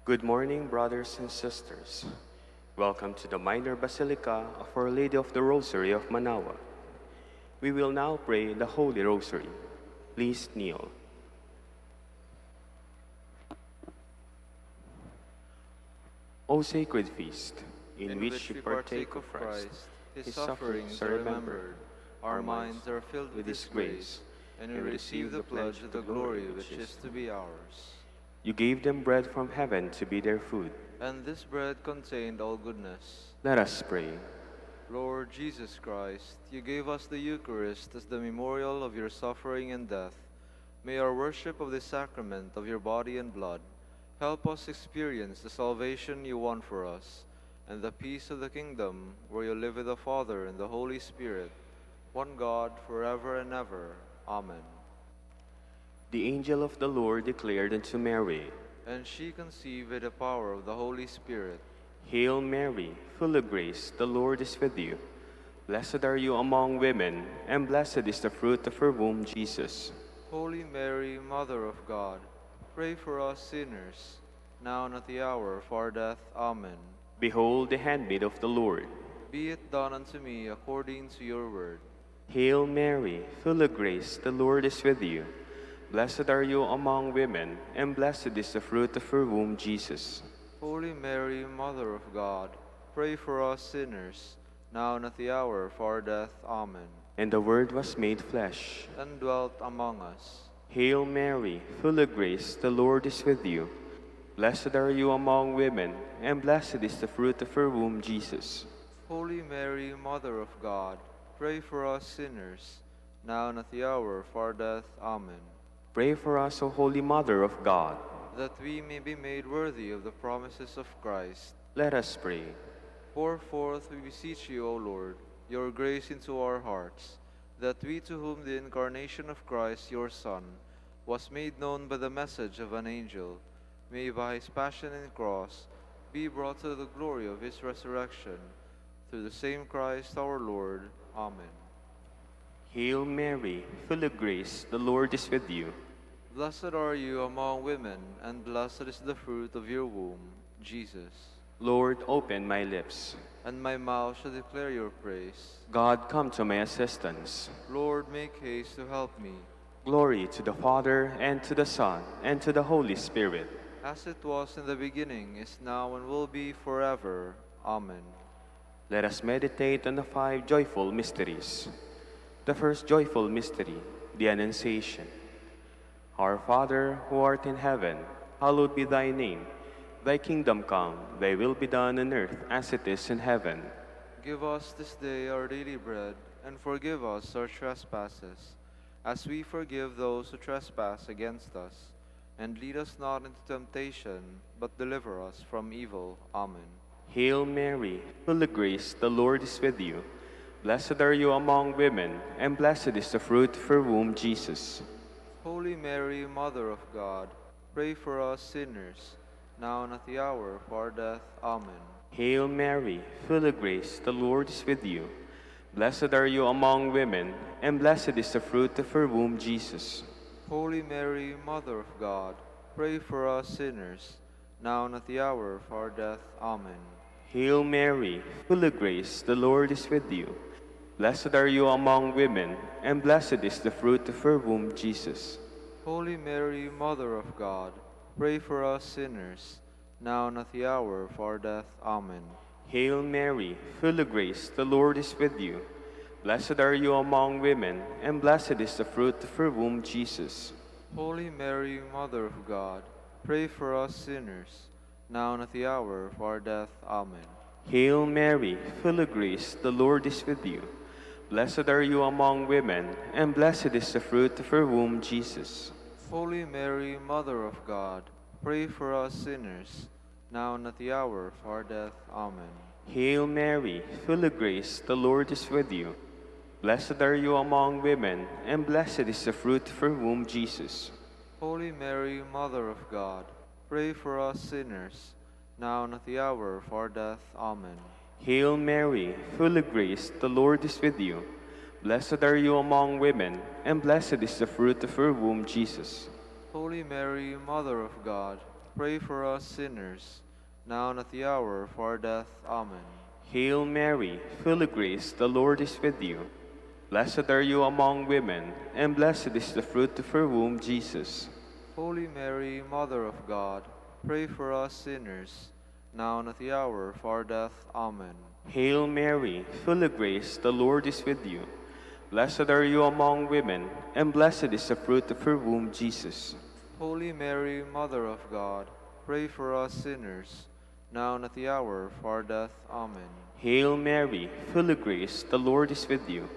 Good morning, brothers and sisters. Welcome to the Minor Basilica of Our Lady of the Rosary of Manaoag. We will now pray the Holy Rosary. Please kneel. O sacred feast, in which you partake of Christ, his sufferings are remembered, our minds are filled with his grace, and we receive the pledge of the glory which is to be ours. You gave them bread from heaven to be their food. And this bread contained all goodness. Let us pray. Lord Jesus Christ, you gave us the Eucharist as the memorial of your suffering and death. May our worship of this sacrament of your body and blood help us experience the salvation you won for us, and the peace of the kingdom where you live with the Father and the Holy Spirit, one God, forever and ever. Amen. The angel of the Lord declared unto Mary, and she conceived by the power of the Holy Spirit. Hail Mary, full of grace, the Lord is with you. Blessed are you among women, and blessed is the fruit of her womb, Jesus. Holy Mary, Mother of God, pray for us sinners, now and at the hour of our death. Amen. Behold the handmaid of the Lord. Be it done unto me according to your word. Hail Mary, full of grace, the Lord is with you. Blessed are you among women, and blessed is the fruit of her womb, Jesus. Holy Mary, Mother of God, pray for us sinners, now and at the hour of our death. Amen. And the Word was made flesh, and dwelt among us. Hail Mary, full of grace, the Lord is with you. Blessed are you among women, and blessed is the fruit of her womb, Jesus. Holy Mary, Mother of God, pray for us sinners, now and at the hour of our death. Amen. Pray for us, O Holy Mother of God, that we may be made worthy of the promises of Christ. Let us pray. Pour forth, we beseech you, O Lord, your grace into our hearts, that we, to whom the incarnation of Christ, your Son, was made known by the message of an angel, may by his passion and cross be brought to the glory of his resurrection. Through the same Christ our Lord. Amen. Hail Mary, full of grace, the Lord is with you. Blessed are you among women, and blessed is the fruit of your womb, Jesus. Lord, open my lips, and my mouth shall declare your praise. God, come to my assistance. Lord, make haste to help me. Glory to the Father, and to the Son, and to the Holy Spirit. As it was in the beginning, is now, and will be forever. Amen. Let us meditate on the 5 joyful mysteries. The first joyful mystery, the Annunciation. Our Father, who art in heaven, hallowed be thy name. Thy kingdom come, thy will be done on earth as it is in heaven. Give us this day our daily bread, and forgive us our trespasses, as we forgive those who trespass against us. And lead us not into temptation, but deliver us from evil. Amen. Hail Mary, full of grace, the Lord is with you. Blessed are you among women, and blessed is the fruit of her womb, Jesus. Holy Mary, Mother of God, pray for us sinners, now and at the hour of our death. Amen. Hail Mary, full of grace, the Lord is with you. Blessed are you among women, and blessed is the fruit of her womb, Jesus. Holy Mary, Mother of God, pray for us sinners, now and at the hour of our death. Amen. Hail Mary, full of grace, the Lord is with you. Blessed are you among women, and blessed is the fruit of her womb, Jesus. Holy Mary, Mother of God, pray for us sinners, now and at the hour of our death. Amen. Hail Mary, full of grace, the Lord is with you. Blessed are you among women, and blessed is the fruit of her womb, Jesus. Holy Mary, Mother of God, pray for us sinners, now and at the hour of our death. Amen. Hail Mary, full of grace, the Lord is with you. Blessed are you among women, and blessed is the fruit of her womb, Jesus. Holy Mary, Mother of God, pray for us sinners, now and at the hour of our death. Amen. Hail Mary, full of grace, the Lord is with you. Blessed are you among women, and blessed is the fruit of her womb, Jesus. Holy Mary, Mother of God, pray for us sinners, now and at the hour of our death. Amen. Hail Mary, full of grace, the Lord is with you. Blessed are you among women, and blessed is the fruit of her womb, Jesus. Holy Mary, Mother of God, pray for us sinners, now and at the hour of our death. Amen. Hail Mary, full of grace, the Lord is with you. Blessed are you among women, and blessed is the fruit of your womb, Jesus. Holy Mary, Mother of God, pray for us sinners, now and at the hour of our death. Amen. Hail Mary, full of grace, the Lord is with you. Blessed are you among women, and blessed is the fruit of your womb, Jesus. Holy Mary, Mother of God, pray for us sinners, now and at the hour of our death. Amen. Hail Mary, full of grace, the Lord is with you.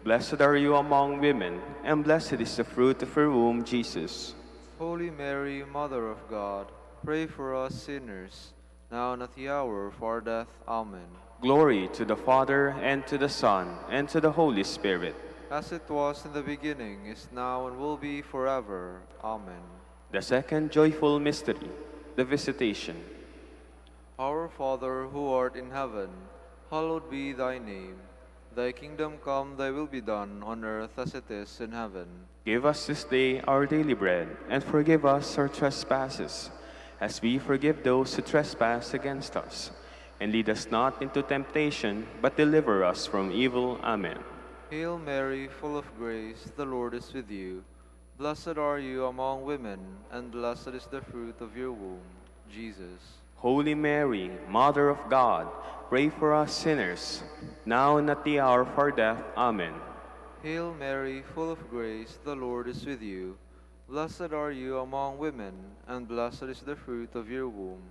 Blessed are you among women, and blessed is the fruit of your womb, Jesus. Holy Mary, Mother of God, pray for us sinners, now and at the hour of our death. Amen. Glory to the Father, and to the Son, and to the Holy Spirit. As it was in the beginning, is now, and will be forever. Amen. The second joyful mystery, the Visitation. Our Father, who art in heaven, hallowed be thy name. Thy kingdom come, thy will be done, on earth as it is in heaven. Give us this day our daily bread, and forgive us our trespasses, as we forgive those who trespass against us. And lead us not into temptation, but deliver us from evil. Amen. Hail Mary, full of grace, the Lord is with you. Blessed are you among women, and blessed is the fruit of your womb, Jesus. Holy Mary, Mother of God, pray for us sinners, now and at the hour of our death. Amen. Hail Mary, full of grace, the Lord is with you. Blessed are you among women, and blessed is the fruit of your womb,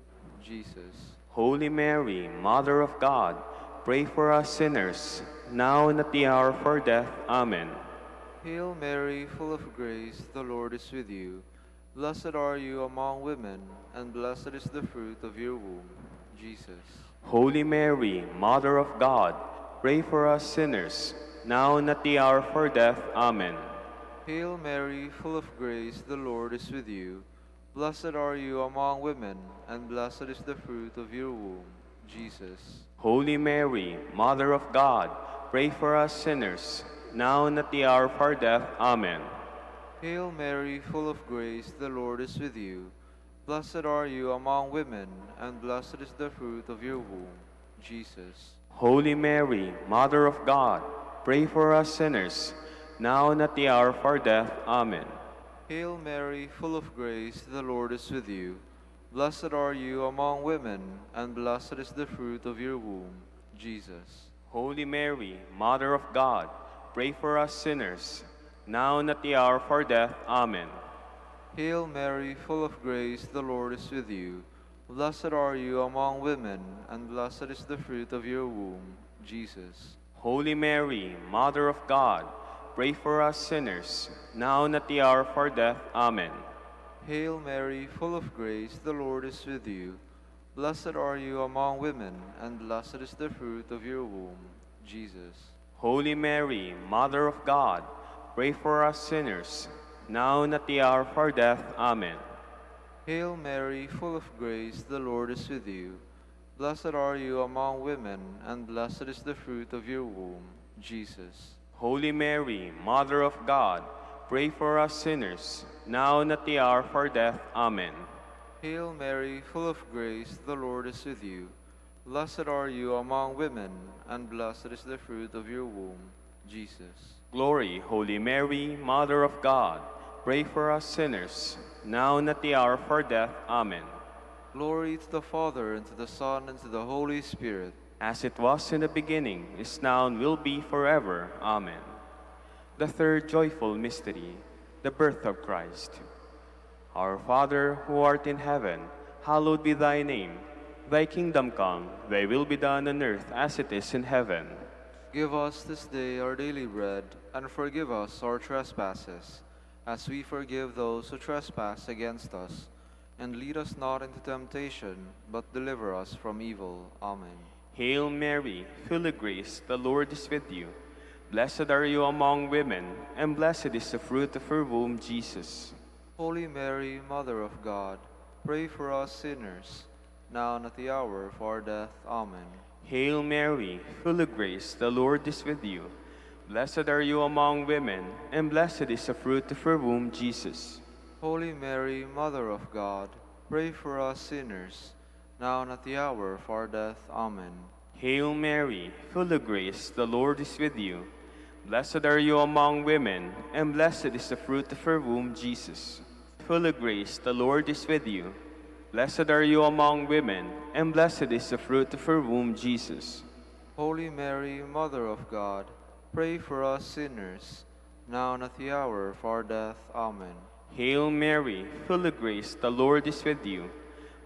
Jesus. Holy Mary, Mother of God, pray for us sinners, now and at the hour of our death. Amen. Hail Mary, full of grace, the Lord is with you. Blessed are you among women, and blessed is the fruit of your womb, Jesus. Holy Mary, Mother of God, pray for us sinners, now and at the hour of our death. Amen. Hail Mary, full of grace, the Lord is with you. Blessed are you among women, and blessed is the fruit of your womb, Jesus. Holy Mary, Mother of God, pray for us sinners, now and at the hour of our death. Amen. Hail Mary, full of grace, the Lord is with you. Blessed are you among women, and blessed is the fruit of your womb, Jesus. Holy Mary, Mother of God, pray for us sinners, now and at the hour of our death. Amen. Hail Mary, full of grace, the Lord is with you. Blessed are you among women, and blessed is the fruit of your womb, Jesus. Holy Mary, Mother of God, pray for us sinners, now and at the hour of our death. Amen. Hail Mary, full of grace, the Lord is with you. Blessed are you among women, and blessed is the fruit of your womb, Jesus. Holy Mary, Mother of God, pray for us sinners, now and at the hour of our death. Amen. Hail Mary, full of grace, the Lord is with you. Blessed are you among women, and blessed is the fruit of your womb, Jesus. Holy Mary, Mother of God, pray for us sinners, now and at the hour of our death. Amen. Hail Mary, full of grace, the Lord is with you. Blessed are you among women, and blessed is the fruit of your womb, Jesus. Holy Mary, Mother of God, pray for us sinners, now and at the hour of our death. Amen. Hail Mary, full of grace, the Lord is with you. Blessed are you among women, and blessed is the fruit of your womb, Jesus. Glory, Holy Mary, Mother of God, pray for us sinners, now and at the hour of our death. Amen. Glory to the Father, and to the Son, and to the Holy Spirit. As it was in the beginning, is now, and will be forever. Amen. The third joyful mystery, the birth of Christ. Our Father, who art in heaven, hallowed be thy name. Thy kingdom come, thy will be done on earth as it is in heaven. Give us this day our daily bread, and forgive us our trespasses, as we forgive those who trespass against us. And lead us not into temptation, but deliver us from evil. Amen. Hail Mary, full of grace, the Lord is with you. Blessed are you among women, and blessed is the fruit of your womb, Jesus. Holy Mary, Mother of God, pray for us sinners, now and at the hour of our death. Amen. Hail Mary, full of grace, the Lord is with you. Blessed are you among women, and blessed is the fruit of your womb, Jesus. Holy Mary, Mother of God, pray for us sinners, now and at the hour of our death. Amen. Hail Mary, full of grace, the Lord is with you. Blessed are you among women, and blessed is the fruit of your womb, Jesus. Full of grace, the Lord is with you. Blessed are you among women, and blessed is the fruit of your womb, Jesus. Holy Mary, Mother of God, pray for us sinners, now and at the hour of our death. Amen. Hail Mary, full of grace, the Lord is with you.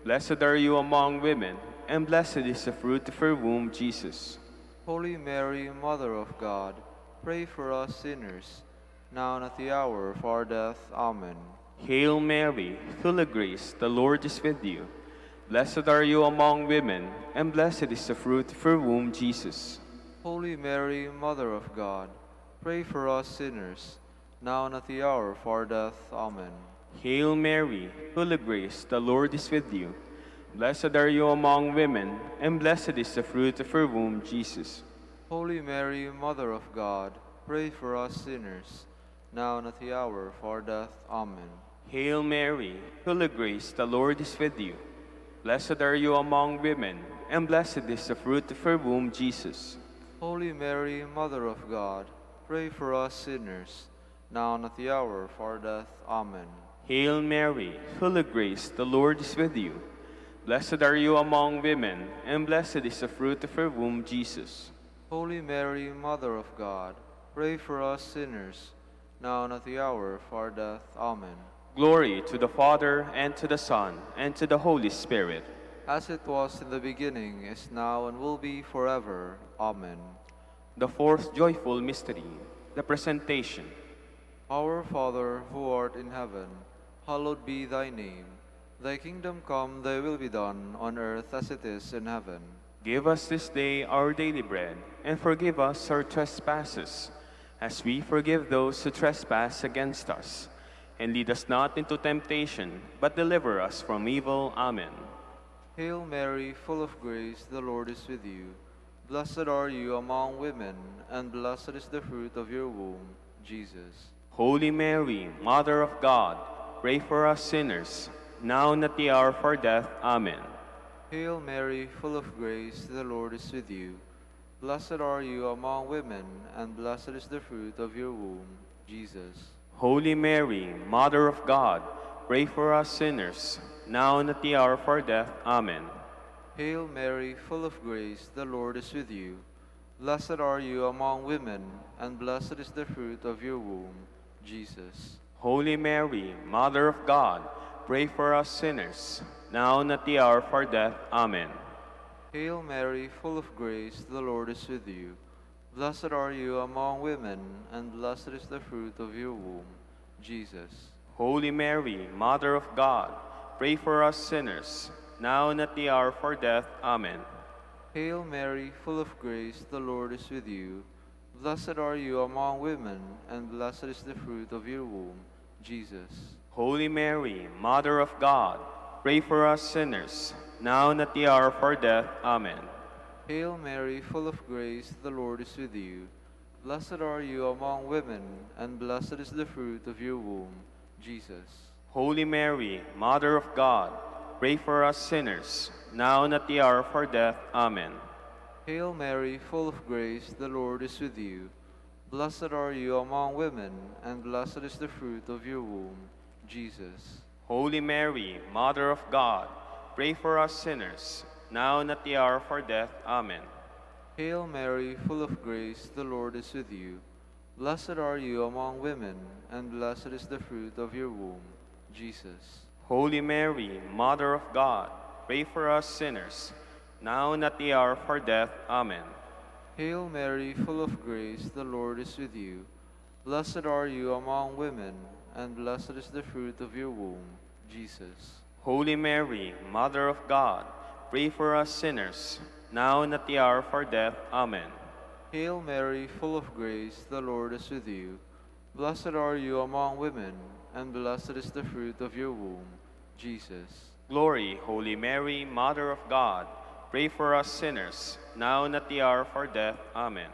Blessed are you among women, and blessed is the fruit of your womb, Jesus. Holy Mary, Mother of God, pray for us sinners, now and at the hour of our death. Amen. Hail Mary, full of grace, the Lord is with you. Blessed are you among women, and blessed is the fruit of your womb, Jesus. Holy Mary, Mother of God, pray for us sinners, now and at the hour of our death. Amen. Hail Mary, full of grace, the Lord is with you. Blessed are you among women, and blessed is the fruit of your womb, Jesus. Holy Mary, Mother of God, pray for us sinners, now and at the hour of our death. Amen. Hail Mary, full of grace, the Lord is with you. Blessed are you among women, and blessed is the fruit of your womb, Jesus. Holy Mary, Mother of God, pray for us sinners, now and at the hour of our death. Amen. Hail Mary, full of grace, the Lord is with you. Blessed are you among women, and blessed is the fruit of your womb, Jesus. Holy Mary, Mother of God, pray for us sinners, now and at the hour of our death. Amen. Glory to the Father, and to the Son, and to the Holy Spirit. As it was in the beginning, is now, and will be forever. Amen. The fourth joyful mystery, the Presentation. Our Father, who art in heaven, hallowed be thy name. Thy kingdom come, thy will be done, on earth as it is in heaven. Give us this day our daily bread, and forgive us our trespasses, as we forgive those who trespass against us. And lead us not into temptation, but deliver us from evil. Amen. Hail Mary, full of grace, the Lord is with you. Blessed are you among women, and blessed is the fruit of your womb, Jesus. Holy Mary, Mother of God, pray for us sinners, now and at the hour of our death. Amen. Hail Mary, full of grace, the Lord is with you. Blessed are you among women, and blessed is the fruit of your womb, Jesus. Holy Mary, Mother of God, pray for us sinners, now and at the hour of our death. Amen. Hail Mary, full of grace, the Lord is with you. Blessed are you among women, and blessed is the fruit of your womb, Jesus. Holy Mary, Mother of God, pray for us sinners, now and at the hour of our death. Amen. Hail Mary, full of grace, the Lord is with you. Blessed are you among women, and blessed is the fruit of your womb, Jesus. Holy Mary, Mother of God, pray for us sinners, now and at the hour of our death. Amen. Hail Mary, full of grace, the Lord is with you. Blessed are you among women, and blessed is the fruit of your womb, Jesus. Holy Mary, Mother of God, pray for us sinners, now and at the hour of our death. Amen. Hail Mary, full of grace, the Lord is with you. Blessed are you among women, and blessed is the fruit of your womb, Jesus. Holy Mary, Mother of God, pray for us sinners, now and at the hour of our death. Amen. Hail Mary, full of grace, the Lord is with you. Blessed are you among women, and blessed is the fruit of your womb, Jesus. Holy Mary, Mother of God, pray for us sinners, now and at the hour of our death. Amen. Hail Mary, full of grace, the Lord is with you. Blessed are you among women, and blessed is the fruit of your womb, Jesus. Holy Mary, Mother of God, pray for us sinners, now and at the hour of our death. Amen. Hail Mary, full of grace, the Lord is with you. Blessed are you among women, and blessed is the fruit of your womb, Jesus. Holy Mary, Mother of God, pray for us sinners, now and at the hour of our death. Amen. Hail Mary, full of grace, the Lord is with you. Blessed are you among women, and blessed is the fruit of your womb, Jesus. Glory, Holy Mary, Mother of God, pray for us sinners, now and at the hour of our death. Amen.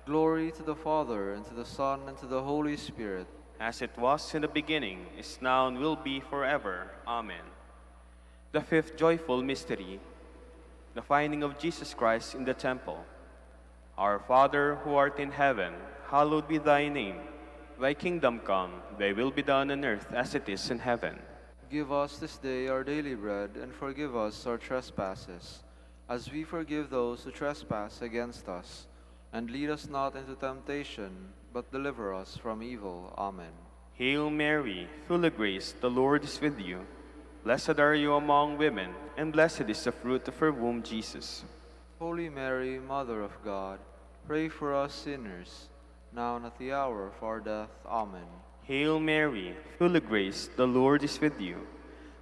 Glory to the Father, and to the Son, and to the Holy Spirit. As it was in the beginning, is now, and will be forever. Amen. The fifth joyful mystery, the finding of Jesus Christ in the temple. Our Father, who art in heaven, hallowed be thy name. Thy kingdom come, thy will be done on earth as it is in heaven. Give us this day our daily bread, and forgive us our trespasses, as we forgive those who trespass against us. And lead us not into temptation, but deliver us from evil. Amen. Hail Mary, full of grace, the Lord is with you. Blessed are you among women, and blessed is the fruit of her womb, Jesus. Holy Mary, Mother of God, pray for us sinners, now and at the hour of our death. Amen. Hail Mary, full of grace, the Lord is with you.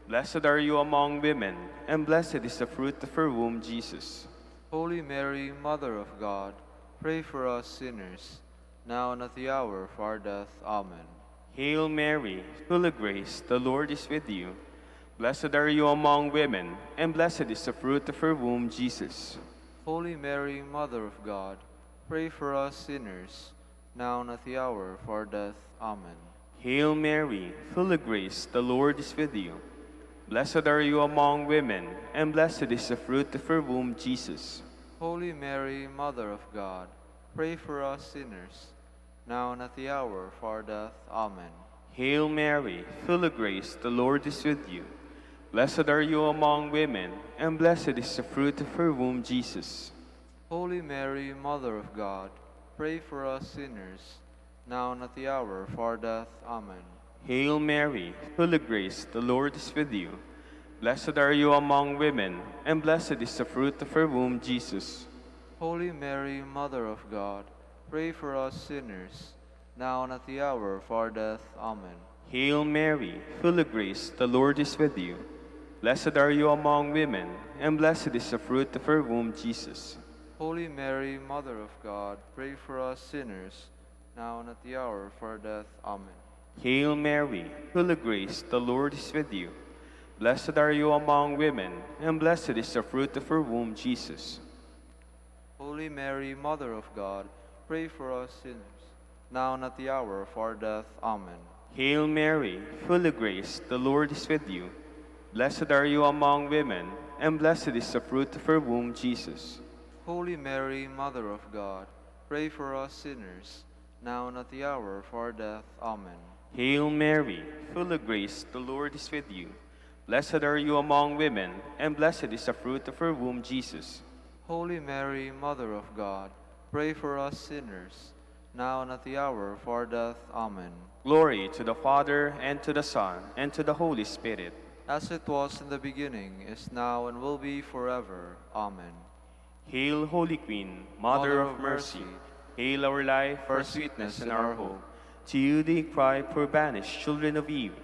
Blessed are you among women, and blessed is the fruit of her womb, Jesus. Holy Mary, Mother of God, pray for us sinners, now and at the hour of our death. Amen. Hail Mary, full of grace, the Lord is with you. Blessed are you among women, and blessed is the fruit of her womb, Jesus. Holy Mary, Mother of God, pray for us sinners, now and at the hour of our death. Amen. Hail Mary, full of grace, the Lord is with you. Blessed are you among women, and blessed is the fruit of her womb, Jesus. Holy Mary, Mother of God, pray for us sinners, now and at the hour of our death. Amen. Hail Mary, full of grace, the Lord is with you. Blessed are you among women, and blessed is the fruit of her womb, Jesus. Holy Mary, Mother of God, pray for us sinners, now and at the hour of our death. Amen. Hail Mary, full of grace, the Lord is with you. Blessed are you among women, and blessed is the fruit of her womb, Jesus. Holy Mary, Mother of God, pray for us sinners, now and at the hour of our death. Amen. Hail Mary, full of grace, the Lord is with you. Blessed are you among women, and blessed is the fruit of her womb, Jesus. Holy Mary, Mother of God, pray for us sinners, now and at the hour of our death. Amen. Hail Mary, full of grace, the Lord is with you. Blessed are you among women, and blessed is the fruit of her womb, Jesus. Holy Mary, Mother of God, pray for us sinners, now and at the hour of our death. Amen. Hail Mary, full of grace, the Lord is with you. Blessed are you among women, and blessed is the fruit of her womb, Jesus. Holy Mary, Mother of God, pray for us sinners, now and at the hour of our death. Amen. Hail Mary, full of grace, the Lord is with you. Blessed are you among women, and blessed is the fruit of her womb, Jesus. Holy Mary, Mother of God, pray for us sinners, now and at the hour of our death. Amen. Glory to the Father, and to the Son, and to the Holy Spirit. As it was in the beginning, is now, and will be forever. Amen. Hail, Holy Queen, Mother of Mercy. Hail our life, our sweetness, and our hope. To you they cry, poor banished children of Eve.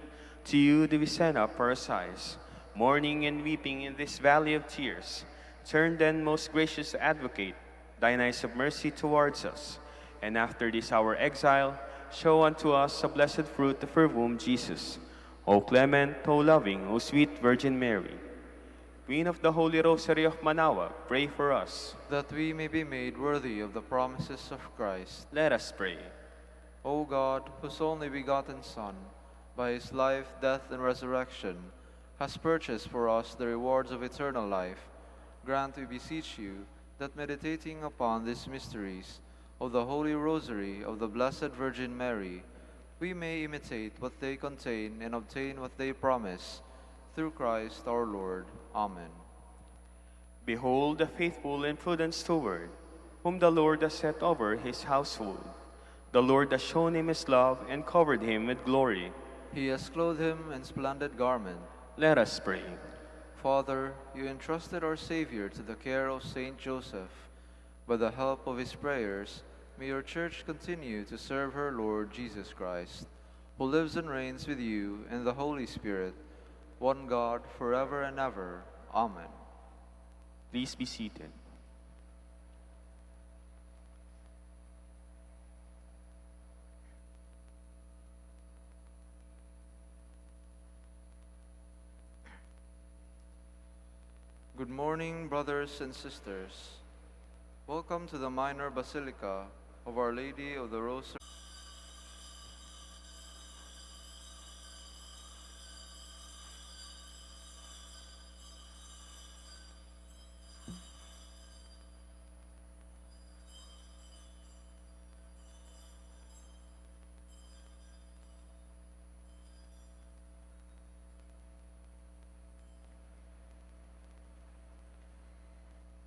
To you do we send up our sighs, mourning and weeping in this valley of tears. Turn then, most gracious Advocate, thine eyes of mercy towards us, and after this our exile, show unto us the blessed fruit of her womb, Jesus. O clement, O loving, O sweet Virgin Mary, Queen of the Holy Rosary of Manaoag, pray for us, that we may be made worthy of the promises of Christ. Let us pray. O God, whose only begotten Son, by his life, death, and resurrection, has purchased for us the rewards of eternal life, grant, we beseech you, that meditating upon these mysteries of the Holy Rosary of the Blessed Virgin Mary, we may imitate what they contain and obtain what they promise, through Christ our Lord. Amen. Behold the faithful and prudent steward, whom the Lord has set over his household. The Lord has shown him his love and covered him with glory. He has clothed him in splendid garment. Let us pray. Father, you entrusted our Savior to the care of Saint Joseph. By the help of his prayers, may your Church continue to serve her Lord Jesus Christ, who lives and reigns with you in the Holy Spirit, one God, forever and ever. Amen. Please be seated. Good morning, brothers and sisters. Welcome to the Minor Basilica of Our Lady of the Rosary.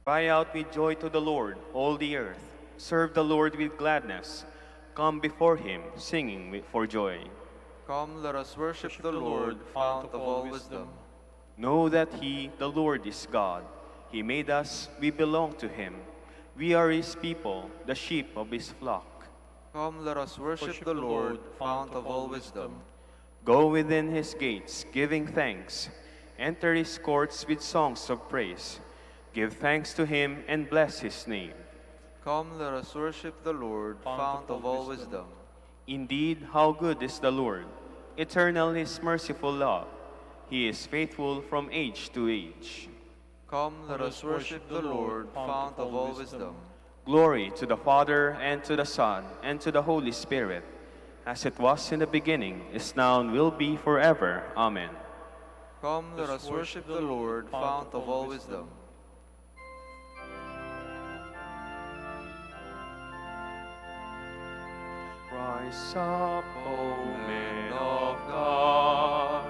Cry out with joy to the Lord, all the earth. Serve the Lord with gladness. Come before him, singing for joy. Come, let us worship the Lord, fount of all wisdom. Know that he, the Lord, is God. He made us, we belong to him. We are his people, the sheep of his flock. Come, let us worship the Lord, fount of all wisdom. Go within his gates, giving thanks. Enter his courts with songs of praise. Give thanks to him and bless his name. Come, let us worship the Lord, fount of all wisdom. Indeed, how good is the Lord! Eternal his merciful love. He is faithful from age to age. Come, let us worship the Lord, fount of all wisdom. Glory to the Father, and to the Son, and to the Holy Spirit, as it was in the beginning, is now, and will be forever. Amen. Come, let us worship the Lord, fount of all wisdom. Rise up, O men of God,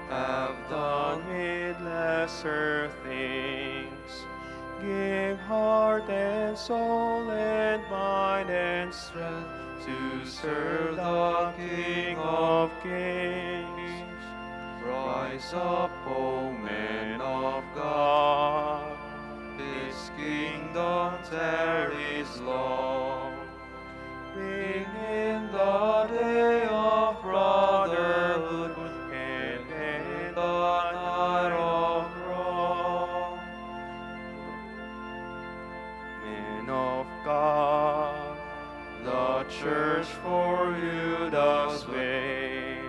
have done with lesser things. Give heart and soul and mind and strength to serve the King of Kings. Rise up, O men of God, his kingdom tarries long. Bring in the day of brotherhood and end the night of wrong. Men of God, the church for you does wait.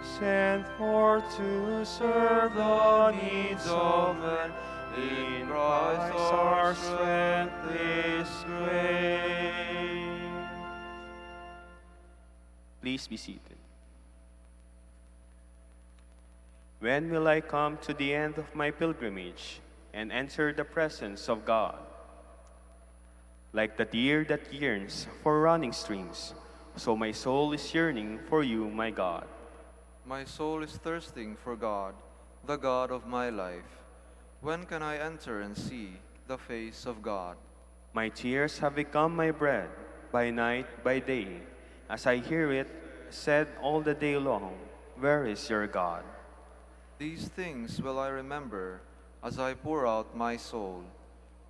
Sent forth to serve the needs of men. In Christ our strength is great. Please be seated. When will I come to the end of my pilgrimage and enter the presence of God? Like the deer that yearns for running streams, so my soul is yearning for you, my God. My soul is thirsting for God, the God of my life. When can I enter and see the face of God? My tears have become my bread, by night, by day. As I hear it said all the day long, where is your God? These things will I remember as I pour out my soul.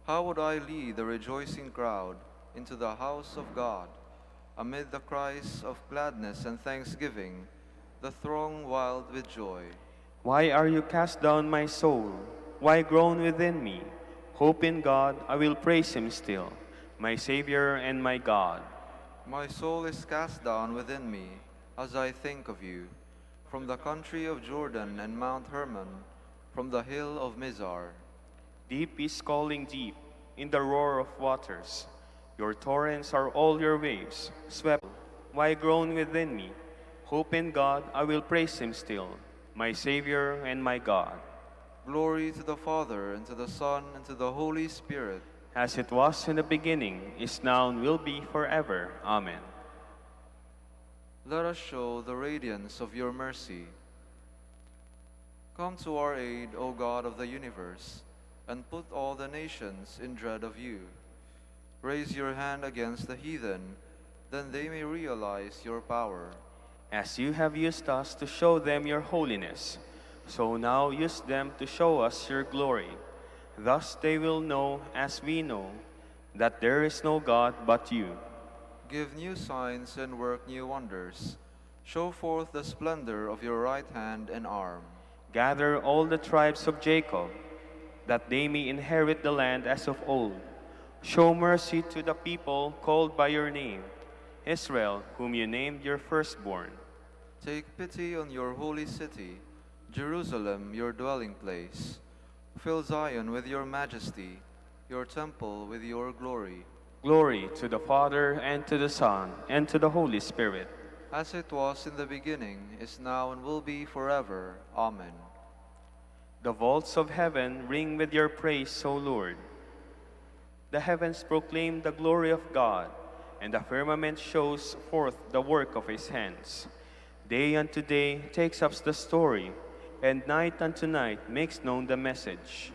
How would I lead the rejoicing crowd into the house of God? Amid the cries of gladness and thanksgiving, the throng wild with joy. Why are you cast down, my soul? Why groan within me? Hope in God, I will praise him still, my Savior and my God. My soul is cast down within me as I think of you, from the country of Jordan and Mount Hermon, from the hill of Mizar. Deep is calling deep in the roar of waters. Your torrents are all your waves, swept. Why groan within me? Hope in God, I will praise him still, my Savior and my God. Glory to the Father, and to the Son, and to the Holy Spirit. As it was in the beginning, is now, and will be forever. Amen. Let us show the radiance of your mercy. Come to our aid, O God of the universe, and put all the nations in dread of you. Raise your hand against the heathen, then they may realize your power. As you have used us to show them your holiness, so now use them to show us your glory. Thus they will know, as we know, that there is no God but you. Give new signs and work new wonders. Show forth the splendor of your right hand and arm. Gather all the tribes of Jacob, that they may inherit the land as of old. Show mercy to the people called by your name, Israel, whom you named your firstborn. Take pity on your holy city, Jerusalem, your dwelling place. Fill Zion with your majesty, your temple with your glory. Glory to the Father, and to the Son, and to the Holy Spirit. As it was in the beginning, is now, and will be forever. Amen. The vaults of heaven ring with your praise, O Lord. The heavens proclaim the glory of God, and the firmament shows forth the work of his hands. Day unto day takes up the story, and night unto night makes known the message.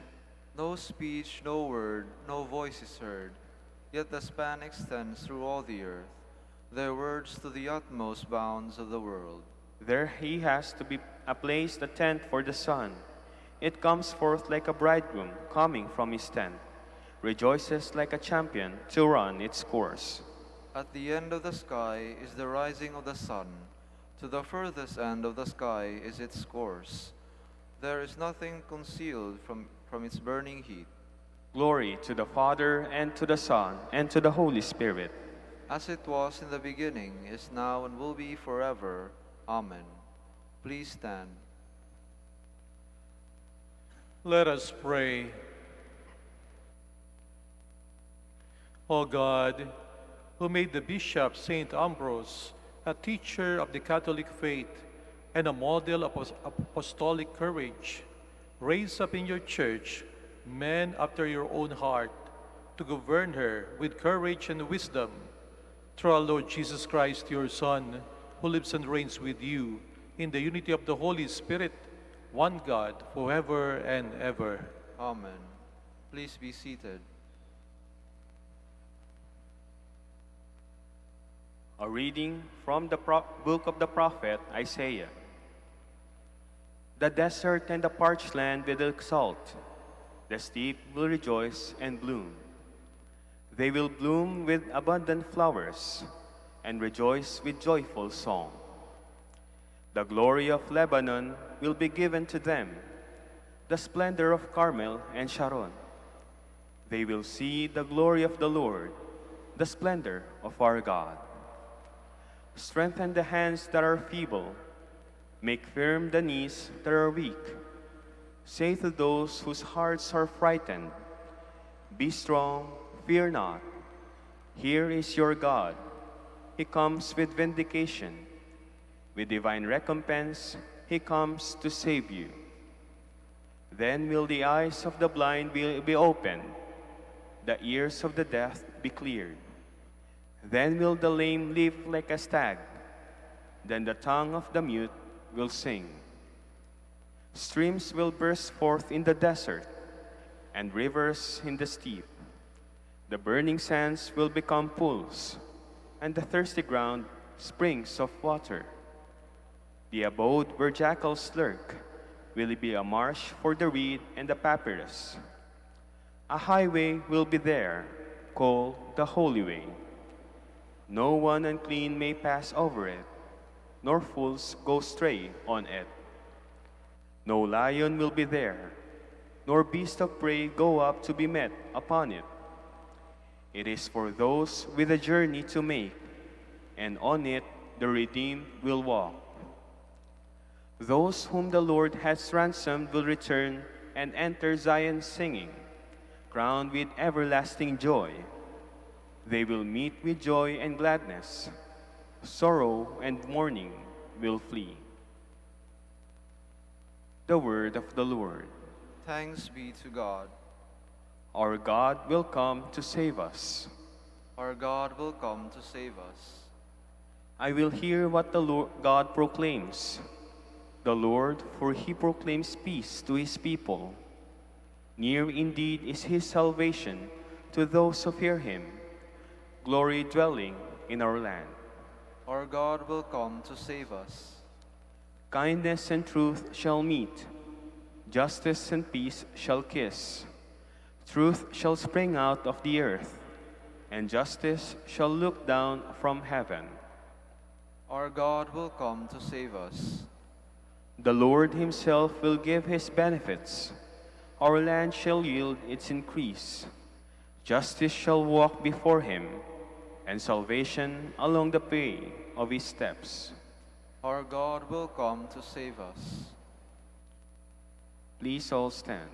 No speech, no word, no voice is heard, yet the span extends through all the earth, their words to the utmost bounds of the world. There he has to be placed a tent for the sun. It comes forth like a bridegroom coming from his tent, rejoices like a champion to run its course. At the end of the sky is the rising of the sun, to the furthest end of the sky is its course. There is nothing concealed from its burning heat. Glory to the Father, and to the Son, and to the Holy Spirit. As it was in the beginning, is now, and will be forever. Amen. Please stand. Let us pray. O God, who made the Bishop Saint Ambrose a teacher of the Catholic faith and a model of apostolic courage, raise up in your church men after your own heart to govern her with courage and wisdom. Through our Lord Jesus Christ, your Son, who lives and reigns with you in the unity of the Holy Spirit, one God, forever and ever. Amen. Please be seated. A reading from the book of the prophet Isaiah. The desert and the parched land will exult. The steppe will rejoice and bloom. They will bloom with abundant flowers and rejoice with joyful song. The glory of Lebanon will be given to them, the splendor of Carmel and Sharon. They will see the glory of the Lord, the splendor of our God. Strengthen the hands that are feeble. Make firm the knees that are weak. Say to those whose hearts are frightened, be strong, fear not. Here is your God. He comes with vindication. With divine recompense, he comes to save you. Then will the eyes of the blind be opened, the ears of the deaf be cleared. Then will the lame leap like a stag. Then the tongue of the mute will sing. Streams will burst forth in the desert, and rivers in the steppe. The burning sands will become pools, and the thirsty ground springs of water. The abode where jackals lurk will be a marsh for the reed and the papyrus. A highway will be there, called the Holy Way. No one unclean may pass over it, nor fools go stray on it. No lion will be there, nor beast of prey go up to be met upon it. It is for those with a journey to make, and on it the redeemed will walk. Those whom the Lord has ransomed will return and enter Zion singing, crowned with everlasting joy. They will meet with joy and gladness. Sorrow and mourning will flee. The word of the Lord. Thanks be to God. Our God will come to save us. Our God will come to save us. I will hear what the Lord God proclaims. The Lord, for he proclaims peace to his people. Near indeed is his salvation to those who fear him. Glory dwelling in our land. Our God will come to save us. Kindness and truth shall meet. Justice and peace shall kiss. Truth shall spring out of the earth, and justice shall look down from heaven. Our God will come to save us. The Lord himself will give his benefits. Our land shall yield its increase. Justice shall walk before him, and salvation along the way of his steps. Our God will come to save us. Please all stand.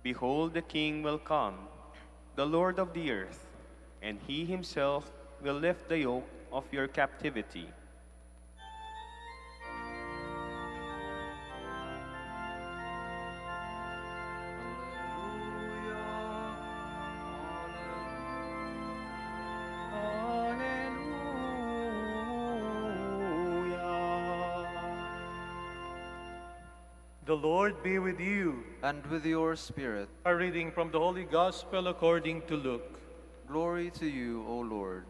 Behold, the King will come, the Lord of the earth, and he himself will lift the yoke of your captivity. The Lord be with you. And with your spirit. A reading from the Holy Gospel according to Luke. Glory to you, O Lord.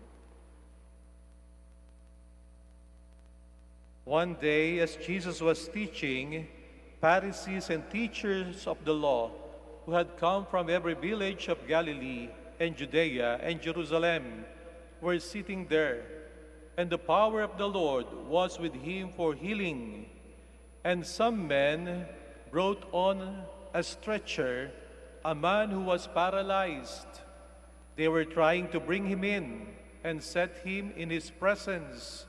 One day, as Jesus was teaching, Pharisees and teachers of the law, who had come from every village of Galilee and Judea and Jerusalem, were sitting there, and the power of the Lord was with him for healing. And some men brought on a stretcher a man who was paralyzed. They were trying to bring him in and set him in his presence,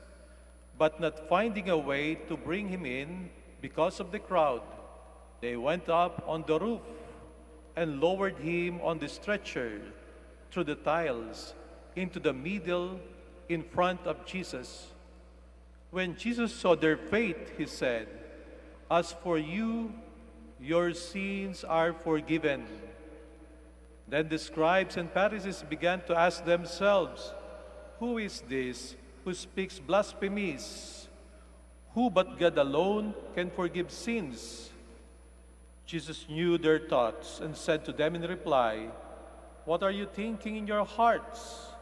but not finding a way to bring him in because of the crowd. They went up on the roof and lowered him on the stretcher through the tiles into the middle in front of Jesus. When Jesus saw their faith, he said, "As for you, your sins are forgiven." Then the scribes and Pharisees began to ask themselves, "Who is this who speaks blasphemies? Who but God alone can forgive sins?" Jesus knew their thoughts and said to them in reply, "What are you thinking in your hearts?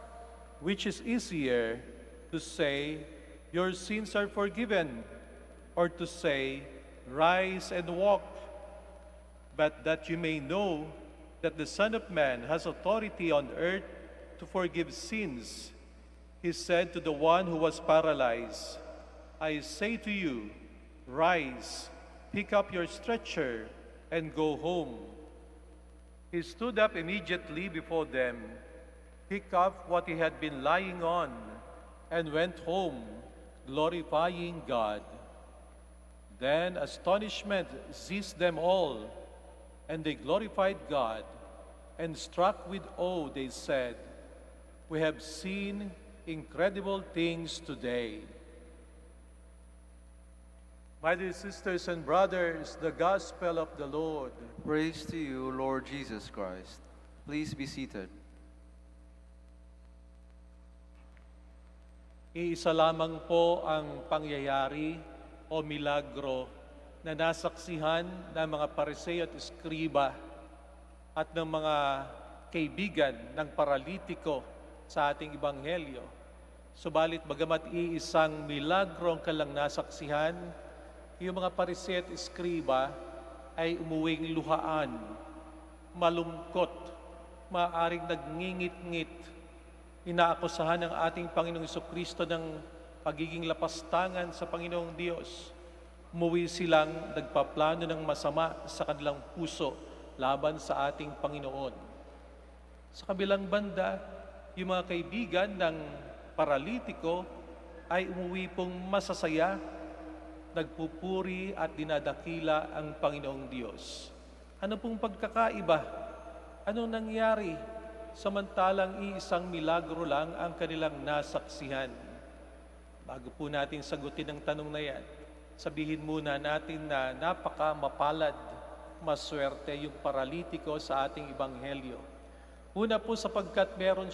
Which is easier, to say, 'Your sins are forgiven,' or to say, 'Rise and walk'? But that you may know that the Son of Man has authority on earth to forgive sins," he said to the one who was paralyzed, "I say to you, rise, pick up your stretcher, and go home." He stood up immediately before them, picked up what he had been lying on, and went home, glorifying God. Then astonishment seized them all, and they glorified God, and struck with awe, they said, "We have seen incredible things today." My dear sisters and brothers, the Gospel of the Lord. Praise to you, Lord Jesus Christ. Please be seated. Iisa lamang po ang pangyayari o milagro na nasaksihan ng mga Pariseo at Eskriba at ng mga kaibigan ng paralitiko sa ating Ebanghelyo. Subalit bagamat iisang milagro ang kalang nasaksihan, yung mga Pariseo at Eskriba ay umuwing luhaan, malungkot, maaaring nagngingit-ngit. Inaakusahan ng ating Panginoong Jesucristo ng pagiging lapastangan sa Panginoong Diyos. Umuwi silang nagpaplano ng masama sa kanilang puso laban sa ating Panginoon. Sa kabilang banda, yung mga kaibigan ng paralitiko ay umuwi pong masasaya, nagpupuri at dinadakila ang Panginoong Diyos. Ano pong pagkakaiba? Anong nangyari? Samantalang iisang milagro lang ang kanilang nasaksihan. Bago po natin sagutin ang tanong na yan, sabihin muna natin na napaka-mapalad, maswerte yung paralitiko sa ating Ebanghelyo. Una po sapagkat meron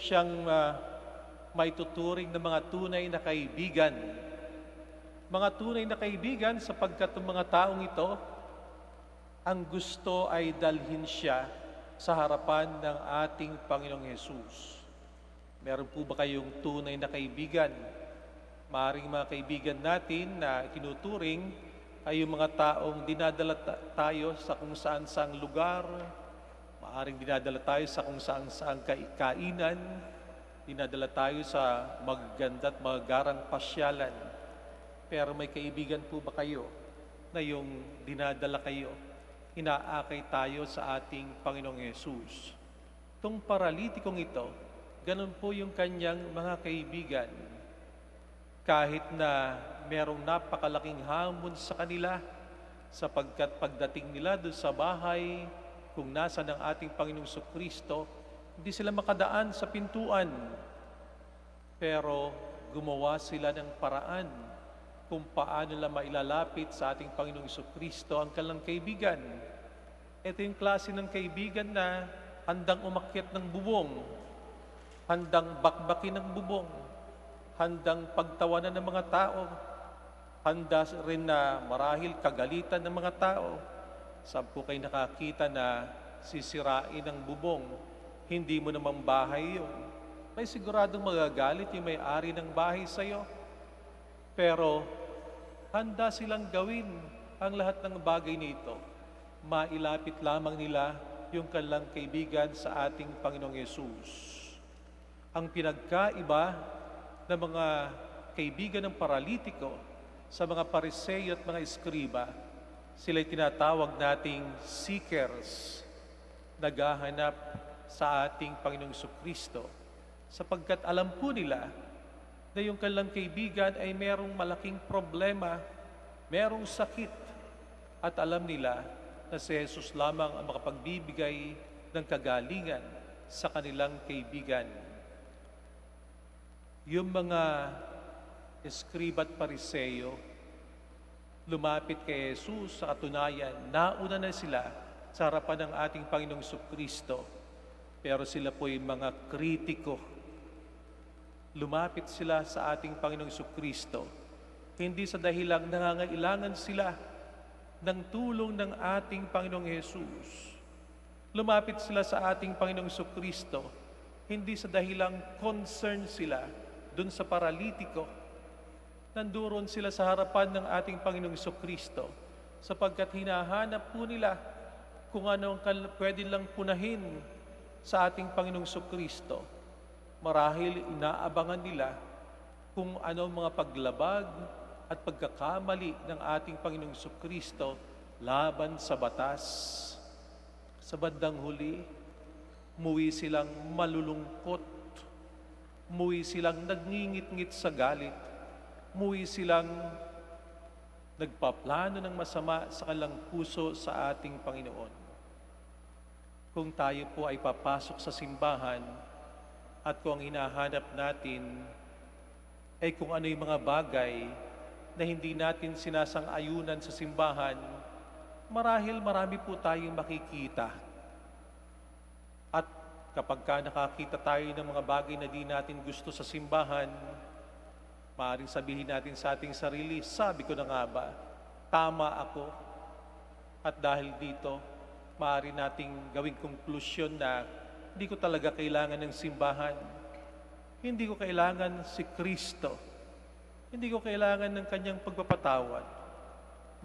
siyang may tuturing ng mga tunay na kaibigan. Mga tunay na kaibigan sapagkat ang mga taong ito, ang gusto ay dalhin siya sa harapan ng ating Panginoong Hesus. Meron po ba kayong tunay na kaibigan? Maaaring mga kaibigan natin na tinuturing ay yung mga taong dinadala tayo sa kung saan-saang lugar, maaaring dinadala tayo sa kung saan-saang kainan, dinadala tayo sa magaganda at magagarang pasyalan. Pero may kaibigan po ba kayo na yung dinadala kayo, inaakay tayo sa ating Panginoong Hesus? Itong paralitikong ito, ganun po yung kanyang mga kaibigan. Kahit na merong napakalaking hamon sa kanila, sapagkat pagdating nila doon sa bahay, kung nasa ng ating Panginoong Jesucristo, hindi sila makadaan sa pintuan. Pero gumawa sila ng paraan kung paano nila mailalapit sa ating Panginoong Jesucristo ang kanilang kaibigan. Ito yung klase ng kaibigan na handang umakyat ng bubong, handang bakbakin ng bubong, handang pagtawanan ng mga tao, handa rin na marahil kagalitan ng mga tao. Saan po kayo nakakita na sisirain ang bubong, hindi mo naman bahay yun? May siguradong magagalit yung may-ari ng bahay sa'yo. Pero handa silang gawin ang lahat ng bagay nito. Mailapit lamang nila yung kanilang kaibigan sa ating Panginoong Yesus. Ang pinagkaiba ng mga kaibigan ng paralitiko sa mga Pariseo at mga Eskriba, sila'y tinatawag nating seekers, naghahanap sa ating Panginoong Kristo, sapagkat alam po nila na yung kanilang kaibigan ay merong malaking problema, merong sakit, at alam nila na si Jesus lamang ang makapagbibigay ng kagalingan sa kanilang kaibigan. Yung mga Eskriba at Pariseo, lumapit kay Jesus sa katunayan, nauna na sila sa harapan ng ating Panginoong Kristo, pero sila po ay mga kritiko. Lumapit sila sa ating Panginoong Kristo, hindi sa dahilang nangangailangan sila ng tulong ng ating Panginoong Jesus. Lumapit sila sa ating Panginoong Kristo, hindi sa dahilang concern sila dun sa paralitiko. Nanduron sila sa harapan ng ating Panginoong Kristo, sapagkat hinahanap po nila kung ano ang pwede lang punahin sa ating Panginoong Kristo. Marahil inaabangan nila kung ano ang mga paglabag at pagkakamali ng ating Panginoong Kristo laban sa batas. Sa bandang huli, muwi silang malulungkot, muwi silang nagngingit-ngit sa galit, muwi silang nagpaplano ng masama sa kanilang puso sa ating Panginoon. Kung tayo po ay papasok sa simbahan at kung ang hinahanap natin ay kung ano yung mga bagay na hindi natin sinasang-ayunan sa simbahan, marahil marami po tayong makikita. At kapag nakakita tayo ng mga bagay na di natin gusto sa simbahan, maaaring sabihin natin sa ating sarili, sabi ko na nga ba, tama ako. At dahil dito, maaari nating gawing konklusyon na hindi ko talaga kailangan ng simbahan. Hindi ko kailangan si Kristo. Hindi ko kailangan ng kanyang pagpapatawad.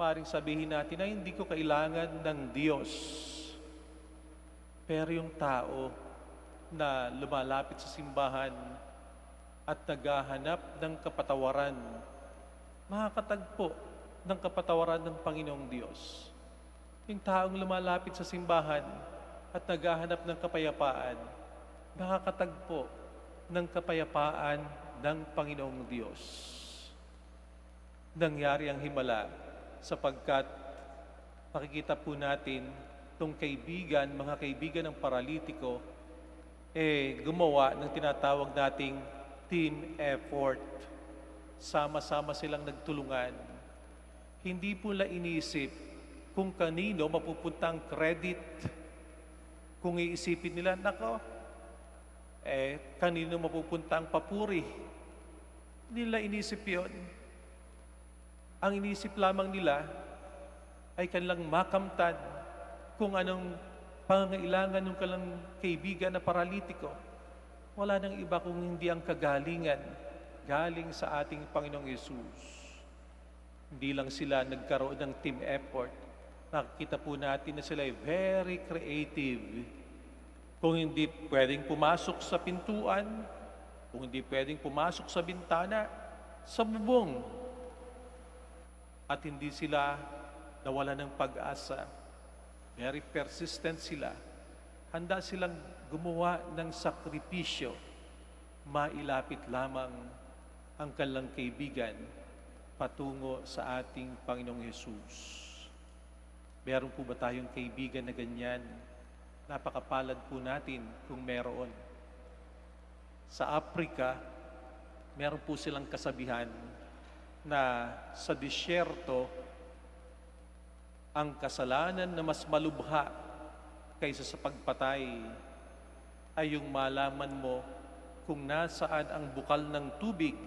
Maaaring sabihin natin na hindi ko kailangan ng Diyos. Pero yung tao na lumalapit sa simbahan at naghahanap ng kapatawaran, makakatagpo ng kapatawaran ng Panginoong Diyos. Yung taong lumalapit sa simbahan at naghahanap ng kapayapaan, makakatagpo ng kapayapaan ng Panginoong Diyos. Nangyari ang himala sapagkat makikita po natin itong kaibigan, mga kaibigan ng paralitiko, gumawa ng tinatawag nating team effort. Sama-sama silang nagtulungan. Hindi po nila inisip kung kanino mapupunta ang credit. Kung iisipin nila, nako, kanino mapupunta ang papuri. Hindi nila inisip yun. Ang inisip lamang nila ay kanilang makamtan kung anong pangangailangan ng kanilang kaibigan na paralitiko. Wala nang iba kung hindi ang kagalingan galing sa ating Panginoong Yesus. Hindi lang sila nagkaroon ng team effort. Nakikita po natin na sila ay very creative. Kung hindi pwedeng pumasok sa pintuan, kung hindi pwedeng pumasok sa bintana, sa bubong. At hindi sila nawala ng pag-asa. Very persistent sila. Handa silang gumawa ng sakripisyo. Mailapit lamang ang kanilang kaibigan patungo sa ating Panginoong Yesus. Meron po ba tayong kaibigan na ganyan? Napakapalad po natin kung meron. Sa Africa, meron po silang kasabihan na sa disyerto, ang kasalanan na mas malubha kaysa sa pagpatay ay yung malaman mo kung nasaan ang bukal ng tubig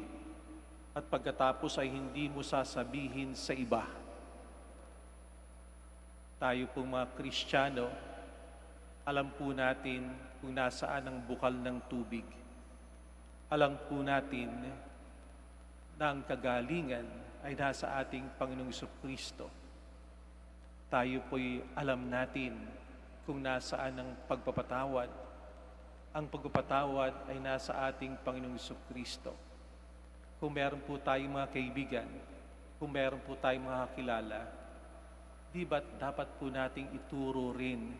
at pagkatapos ay hindi mo sasabihin sa iba. Tayo pong mga Kristiyano, alam po natin kung nasaan ang bukal ng tubig. Alam po natin na ang kagalingan ay nasa ating Panginoong Kristo. Tayo po'y alam natin kung nasaan ang pagpapatawad. Ang pagpapatawad ay nasa ating Panginoong Kristo. Kung meron po tayong mga kaibigan, kung meron po tayong mga kakilala, di ba't dapat po nating ituro rin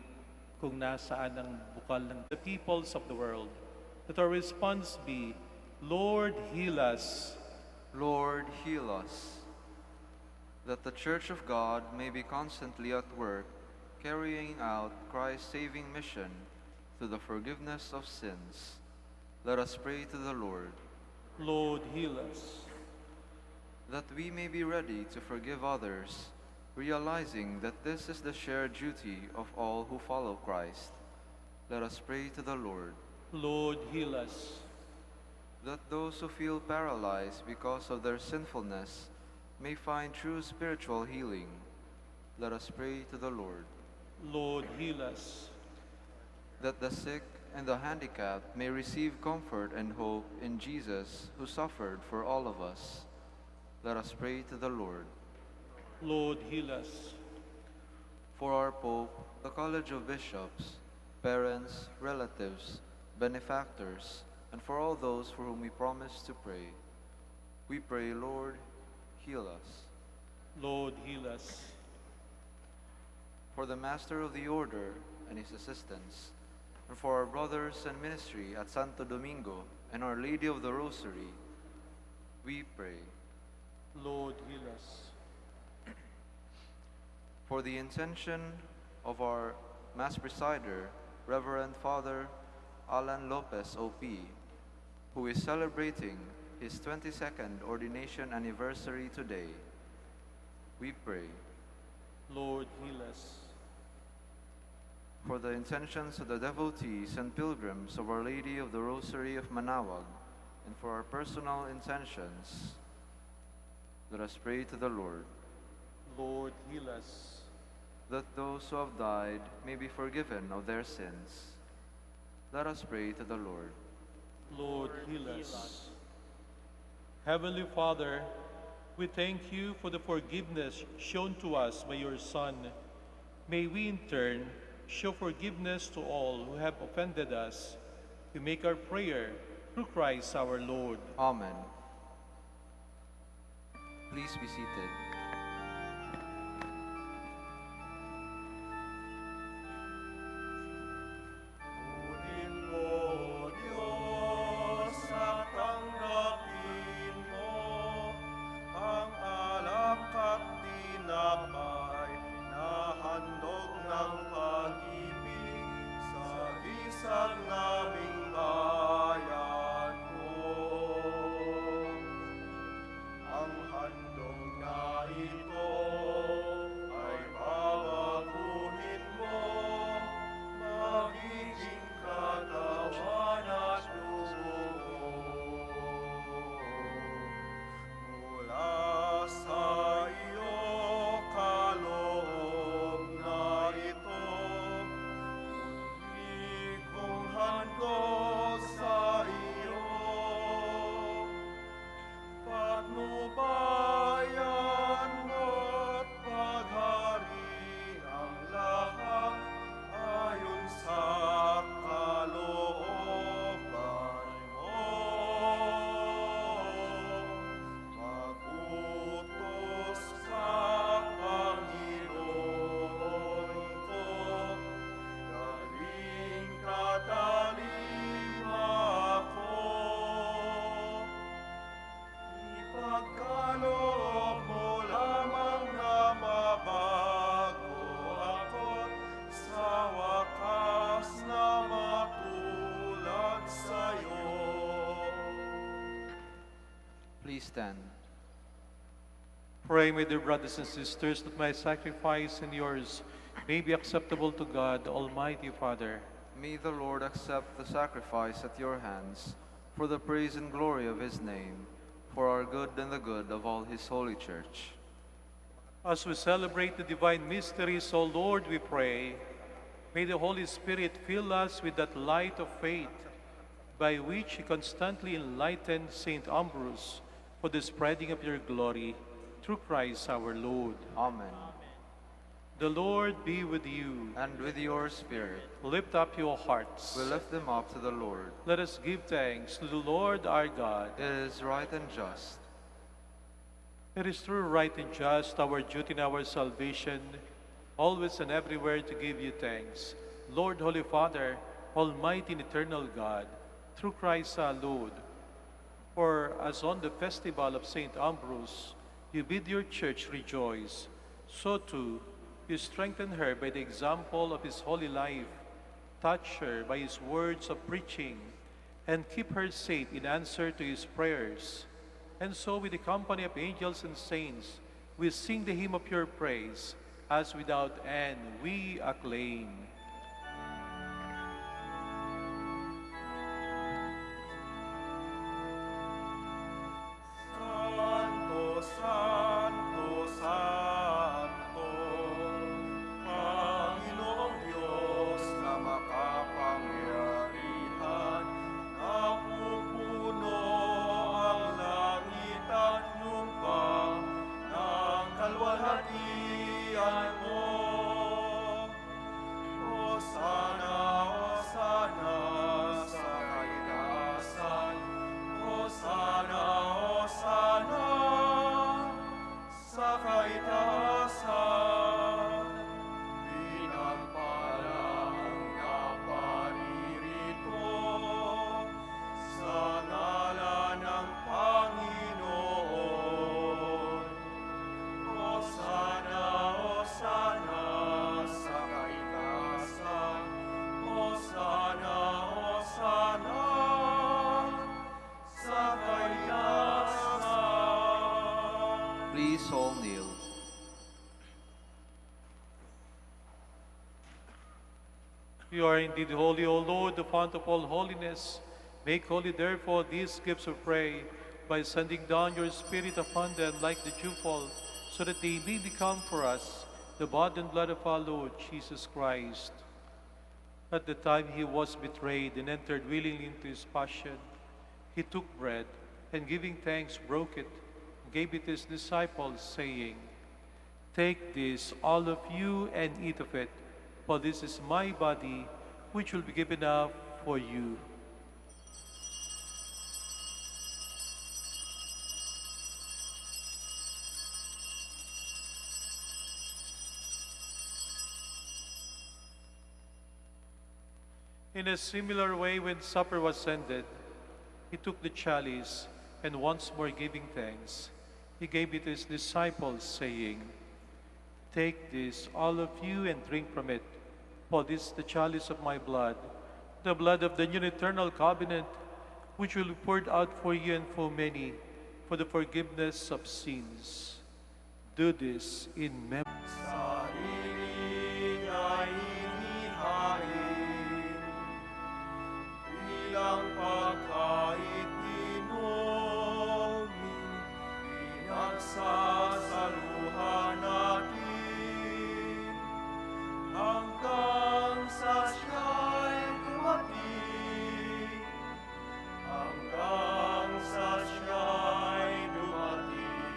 kung nasaan ang bukal ng the peoples of the world? That our response be, Lord, heal us. Lord, heal us. That the Church of God may be constantly at work, carrying out Christ's saving mission through the forgiveness of sins. Let us pray to the Lord. Lord, heal us. That we may be ready to forgive others, realizing that this is the shared duty of all who follow Christ. Let us pray to the Lord. Lord, heal us. That those who feel paralyzed because of their sinfulness may find true spiritual healing. Let us pray to the Lord. Lord, heal us. That the sick and the handicapped may receive comfort and hope in Jesus, who suffered for all of us. Let us pray to the Lord. Lord, heal us. For our Pope, the College of Bishops, parents, relatives, benefactors, and for all those for whom we promise to pray, we pray, Lord, heal us. Lord, heal us. For the Master of the Order and his assistants, and for our brothers and ministry at Santo Domingo and Our Lady of the Rosary, we pray. Lord, heal us. For the intention of our Mass Presider, Reverend Father Alan Lopez, O.P., who is celebrating his 22nd ordination anniversary today, we pray. Lord, heal us. For the intentions of the devotees and pilgrims of Our Lady of the Rosary of Manaoag, and for our personal intentions, let us pray to the Lord. Lord, heal us. That those who have died may be forgiven of their sins. Let us pray to the Lord. Lord, heal us. Heavenly Father, we thank you for the forgiveness shown to us by your Son. May we in turn show forgiveness to all who have offended us. We make our prayer through Christ our Lord. Amen. Please be seated. Please stand. Pray, my dear brothers and sisters, that my sacrifice and yours may be acceptable to God, Almighty Father. May the Lord accept the sacrifice at your hands for the praise and glory of his name, for our good and the good of all his holy church. As we celebrate the divine mysteries, O Lord, we pray, may the Holy Spirit fill us with that light of faith, by which he constantly enlightened Saint Ambrose for the spreading of your glory, through Christ our Lord. Amen. The Lord be with you. And with your spirit. Lift up your hearts. We lift them up to the Lord. Let us give thanks to the Lord our God. It is right and just. It is true, right, and just, our duty and our salvation, always and everywhere to give you thanks. Lord, Holy Father, Almighty and eternal God, through Christ our Lord. For as on the festival of Saint Ambrose, you bid your church rejoice, so too you strengthen her by the example of his holy life, touch her by his words of preaching, and keep her safe in answer to his prayers. And so with the company of angels and saints, we sing the hymn of your praise, as without end we acclaim. Santo, Santo, Santo, Panginoong Diyos na makapangyarihan, napupuno ang langit at lupa ng kalwalhatian mo. Hosana, Hosana sa kaitaasan, Hosana, Hosana sa kaitaasan. Pinagpalang naparirito sa ngalan ng Panginoon. Hosana, Hosana sa kaitaasan, Hosana, Hosana sa kaitaasan. Please all kneel. You are indeed holy, O Lord, the fount of all holiness. Make holy, therefore, these gifts, we pray, by sending down your Spirit upon them like the dewfall, so that they may become for us the body and blood of our Lord Jesus Christ. At the time he was betrayed and entered willingly into his passion, he took bread, and giving thanks, broke it, and gave it to his disciples, saying, "Take this, all of you, and eat of it, for this is my body, which will be given up for you." In a similar way, when supper was ended, he took the chalice, and once more giving thanks, he gave it to his disciples, saying, "Take this, all of you, and drink from it, for this is the chalice of my blood, the blood of the new and eternal covenant, which will be poured out for you and for many, for the forgiveness of sins. Do this in memory." Sarili ay inihain, bilang pagkait inumin, pinagsasaluhan natin, hanggang sa siya'y dumating, hanggang sa siya'y dumating.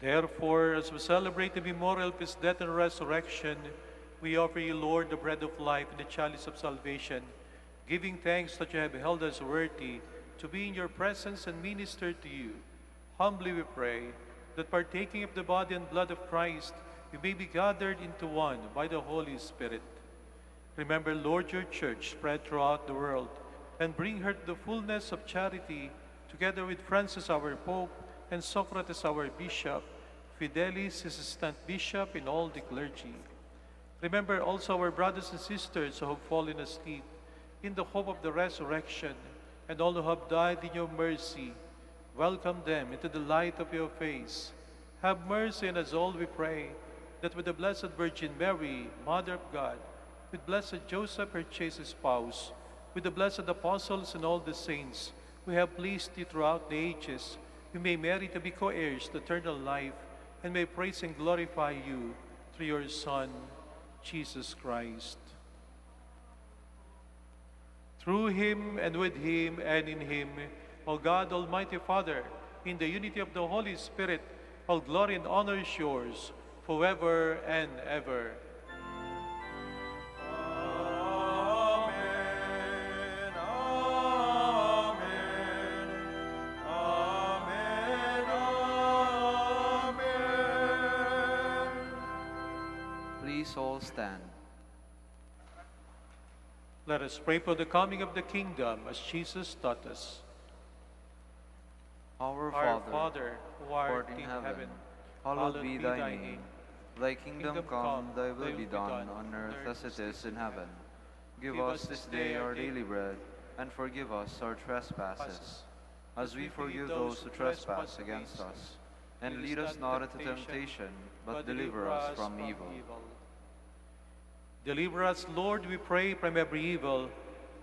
Therefore, as we celebrate the memorial of his death and resurrection, we offer you, Lord, the bread of life and the chalice of salvation, giving thanks that you have held us worthy to be in your presence and minister to you. Humbly we pray that partaking of the body and blood of Christ, we may be gathered into one by the Holy Spirit. Remember, Lord, your church spread throughout the world, and bring her to the fullness of charity, together with Francis our Pope, and Socrates our Bishop, Fidelis his assistant Bishop, and all the clergy. Remember also our brothers and sisters who have fallen asleep, in the hope of the resurrection, and all who have died in your mercy. Welcome them into the light of your face. Have mercy on us all, we pray, that with the Blessed Virgin Mary, Mother of God, with blessed Joseph, her chaste spouse, with the blessed apostles and all the saints, who have pleased thee throughout the ages, we may merit to be co-heirs to eternal life, and may praise and glorify you through your Son, Jesus Christ. Through him, and with him, and in him, O God, Almighty Father, in the unity of the Holy Spirit, all glory and honor is yours, forever and ever. Amen. Amen. Amen. Amen. Please all stand. Let us pray for the coming of the kingdom, as Jesus taught us. Our Our Father, Father, who art in heaven, heaven, hallowed be thy name. Thy kingdom come, thy will be done, on earth as it is in heaven. Give us this day our daily bread, and forgive us our trespasses, as we forgive those who trespass against us. And lead us not into temptation, but deliver us from evil. Deliver us, Lord, we pray, from every evil.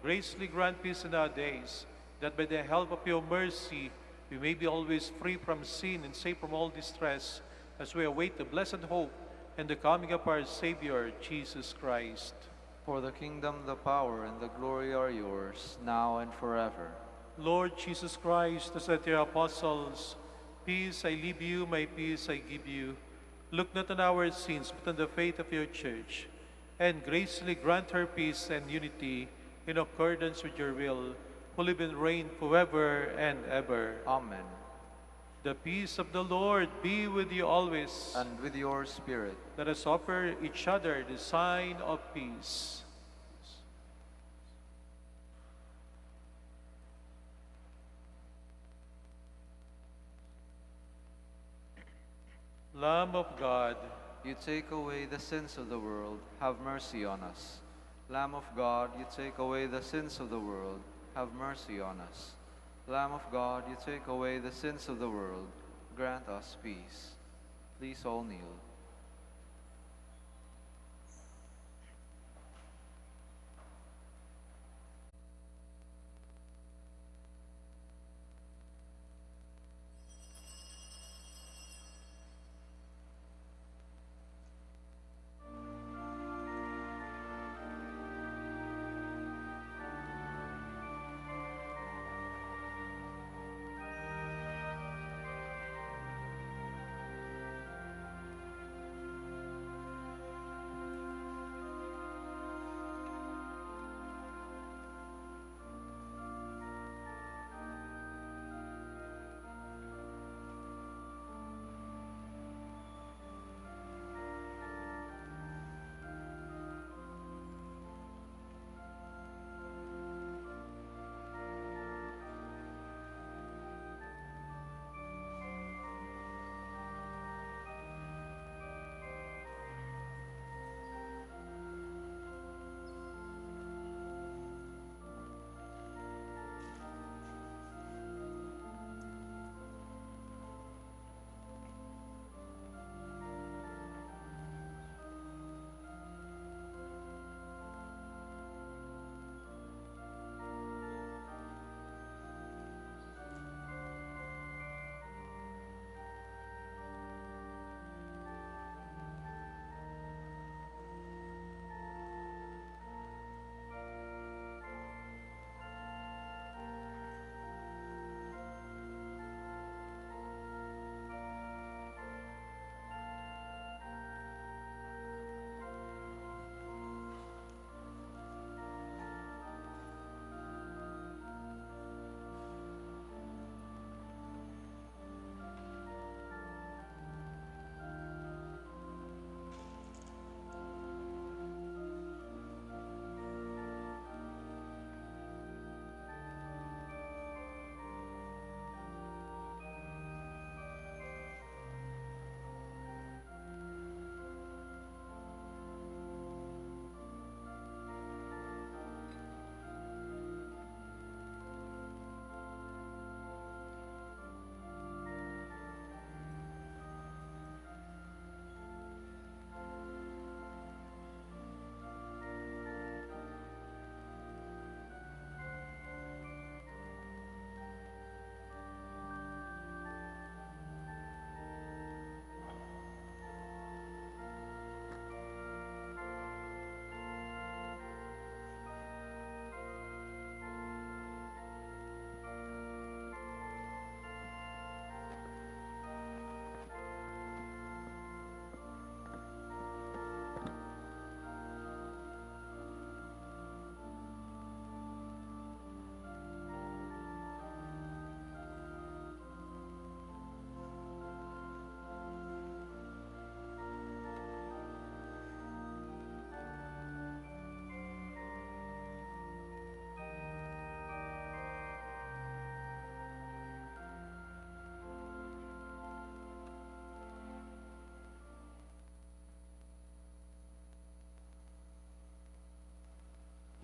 Graciously grant peace in our days, that by the help of your mercy we may be always free from sin and safe from all distress, as we await the blessed hope and the coming of our Savior, Jesus Christ. For the kingdom, the power, and the glory are yours, now and forever. Lord Jesus Christ, as said to your apostles, peace I leave you, my peace I give you. Look not on our sins, but on the faith of your church, and graciously grant her peace and unity in accordance with your will, who live and reign forever and ever. Amen. The peace of the Lord be with you always. And with your spirit. Let us offer each other the sign of peace. Lamb of God, You take away the sins of the world, have mercy on us. Lamb of God, you take away the sins of the world, have mercy on us. Lamb of God, you take away the sins of the world, grant us peace. Please all kneel.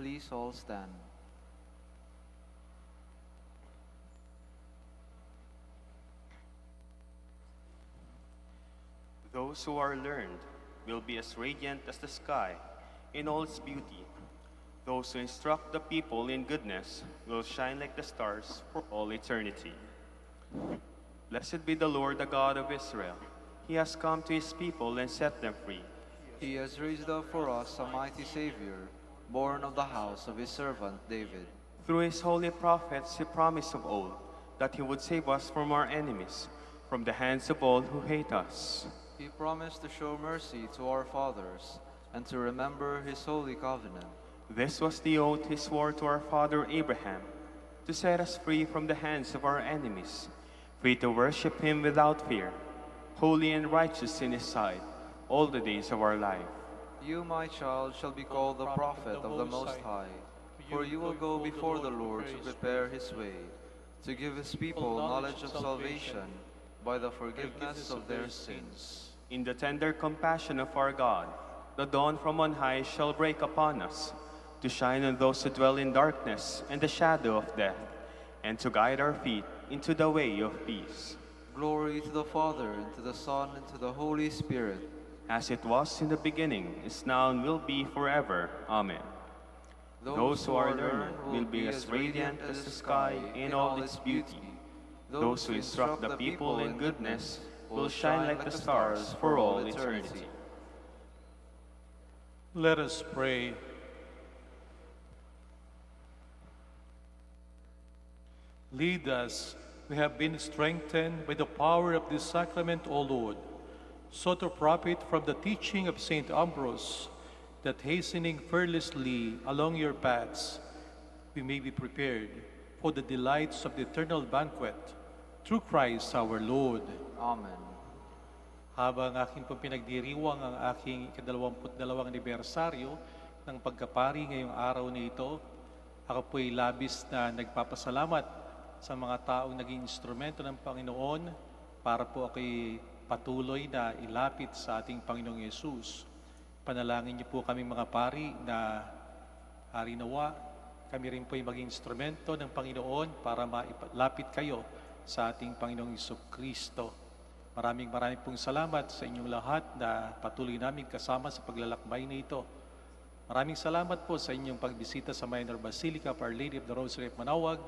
Please all stand. Those who are learned will be as radiant as the sky in all its beauty. Those who instruct the people in goodness will shine like the stars for all eternity. Blessed be the Lord, the God of Israel. He has come to his people and set them free. He has raised up for us a mighty Savior, born of the house of his servant David. Through his holy prophets, he promised of old that he would save us from our enemies, from the hands of all who hate us. He promised to show mercy to our fathers and to remember his holy covenant. This was the oath he swore to our father Abraham, to set us free from the hands of our enemies, free to worship him without fear, holy and righteous in his sight, all the days of our life. You, my child, shall be called the prophet of the Most High, for you will go before the Lord to prepare his way, to give his people knowledge of salvation by the forgiveness of their sins. In the tender compassion of our God, the dawn from on high shall break upon us, to shine on those who dwell in darkness and the shadow of death, and to guide our feet into the way of peace. Glory to the Father, and to the Son, and to the Holy Spirit. As it was in the beginning, is now, and will be forever. Amen. Those who are learned will be as radiant as the sky in all its beauty. Those who instruct the people in goodness will shine like the stars for all eternity. Let us pray. Lead us. We have been strengthened by the power of this sacrament, O Lord, so to profit from the teaching of Saint Ambrose, that hastening fearlessly along your paths, we may be prepared for the delights of the eternal banquet, through Christ our Lord. Amen. Habang aking pong pinagdiriwang ang aking ika-22 anibersaryo ng pagkapari ngayong araw na ito, ako po'y labis na nagpapasalamat sa mga taong naging instrumento ng Panginoon para po ako'y patuloy na ilapit sa ating Panginoong Yesus. Panalangin niyo po kami mga pari na harinawa, kami rin po'y maging instrumento ng Panginoon para mailapit kayo sa ating Panginoong Jesucristo. Maraming pong salamat sa inyong lahat na patuloy namin kasama sa paglalakbay na ito. Maraming salamat po sa inyong pagbisita sa Minor Basilica of Our Lady of the Rosary of Manaoag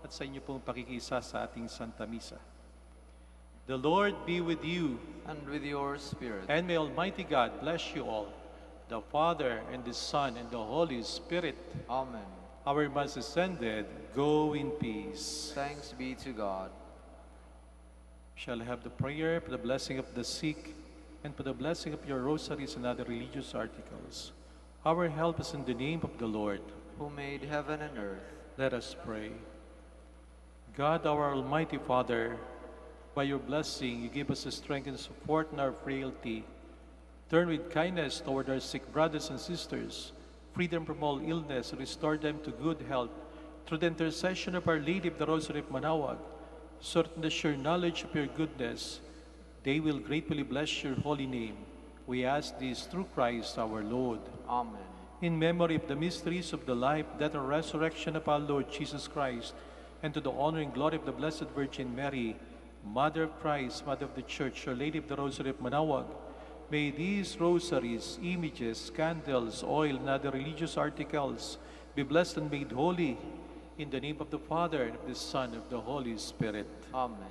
at sa inyo pong pakikisa sa ating Santa Misa. The Lord be with you. And with your spirit. And may Almighty God bless you all, the Father and the Son and the Holy Spirit. Amen. Our Mass is ended. Go in peace. Thanks be to God. Shall have the prayer for the blessing of the sick and for the blessing of your rosaries and other religious articles. Our help is in the name of the Lord, who made heaven and earth. Let us pray. God, our Almighty Father, by your blessing, you give us the strength and support in our frailty. Turn with kindness toward our sick brothers and sisters, free them from all illness, restore them to good health, through the intercession of Our Lady of the Rosary of Manaoag, so that in the sure knowledge of your goodness, they will gratefully bless your holy name. We ask this through Christ our Lord. Amen. In memory of the mysteries of the life, death, and resurrection of our Lord Jesus Christ, and to the honor and glory of the Blessed Virgin Mary, Mother of Christ, Mother of the Church, Our Lady of the Rosary of Manaoag, may these rosaries, images, candles, oil, and other religious articles be blessed and made holy in the name of the Father, and of the Son, and of the Holy Spirit. Amen.